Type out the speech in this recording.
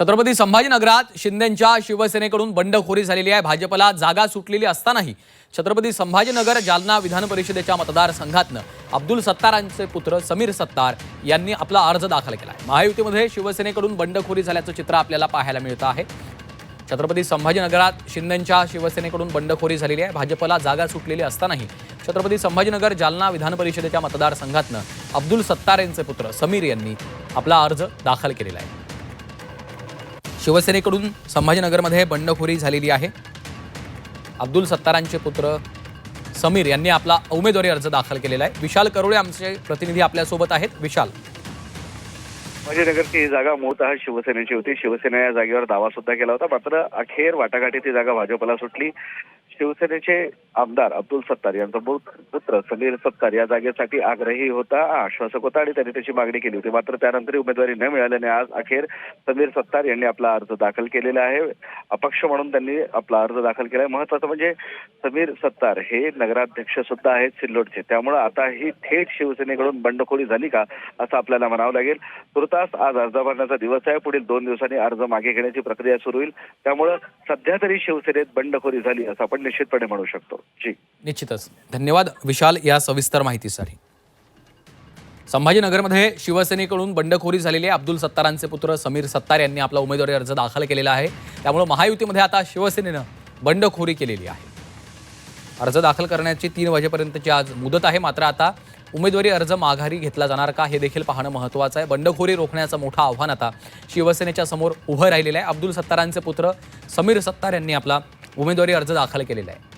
छत्रपती संभाजीनगरात शिंदेंच्या शिवसेनेकडून बंडखोरी झालेली आहे। भाजपला जागा सुटलेली असतानाही छत्रपती संभाजीनगर जालना विधान परिषदेच्या मतदारसंघातनं अब्दुल सत्तारांचे पुत्र समीर सत्तार यांनी आपला अर्ज दाखल केला आहे। महायुतीमध्ये शिवसेनेकडून बंडखोरी झाल्याचं चित्र आपल्याला पाहायला मिळतं आहे। छत्रपती संभाजीनगरात शिंदेंच्या शिवसेनेकडून बंडखोरी झालेली आहे। भाजपला जागा सुटलेली असतानाही छत्रपती संभाजीनगर जालना विधान परिषदेच्या मतदारसंघातनं अब्दुल सत्तार यांचे पुत्र समीर यांनी आपला अर्ज दाखल केलेला आहे। शिवसेनेकडून संभाजीनगरमध्ये बंडखोरी झालेली आहे। अब्दुल सत्तारांचे पुत्र समीर यांनी आपला उमेदवारी अर्ज दाखल केलेला आहे। विशाल करोळे आमचे प्रतिनिधी आपल्या सोबत आहेत। विशाल, संभाजीनगरची ही जागा मूळतः शिवसेनेची होती। शिवसेने या जागेवर दावा सुद्धा केला होता, मात्र अखेर वाटाघाटी ती जागा भाजपला सुटली। शिवसेनेचे आमदार अब्दुल सत्तार यांचा पुत्र समीर सत्तार या जागेसाठी आग्रही होता, आश्वासक होता आणि त्यांनी त्याची मागणी केली होती। मात्र त्यानंतर उमेदवारी न मिळाल्याने आज अखेर समीर सत्तार यांनी आपला अर्ज दाखल केलेला आहे। अपक्ष म्हणून त्यांनी आपला अर्ज दाखल केला आहे। महत्त्वाचं म्हणजे समीर सत्तार हे नगराध्यक्ष सुद्धा आहेत सिल्लोडचे, त्यामुळे आता ही थेट शिवसेनेकडून बंडखोरी झाली का असं आपल्याला म्हणावं लागेल। तुर्तास आज अर्ज भरण्याचा दिवस आहे। पुढील 2 दिवसांनी अर्ज मागे घेण्याची प्रक्रिया सुरू होईल, त्यामुळे सध्या तरी शिवसेनेत बंडखोरी झाली असं आपण निश्चितपणे म्हणू शकतो। जी, निश्चितच धन्यवाद विशाल या सविस्तर माहितीसाठी। संभाजीनगरमध्ये शिवसेनेकडून बंडखोरी झालेली आहे। अब्दुल सत्तारांचे पुत्र समीर सत्तार यांनी आपला उमेदवारी अर्ज दाखल केलेला आहे, त्यामुळे महायुतीमध्ये आता शिवसेनेनं बंडखोरी केलेली आहे। अर्ज दाखल करण्याची 3 वाजेपर्यंतची आज मुदत आहे, मात्र आता उमेदवारी अर्ज माघारी घेतला जाणार का हे देखील पाहणं महत्त्वाचं आहे। बंडखोरी रोखण्याचं मोठं आव्हान आता शिवसेनेच्या समोर उभं राहिलेलं आहे। अब्दुल सत्तारांचे पुत्र समीर सत्तार यांनी आपला उमेदवारी अर्ज दाखल केलेला आहे।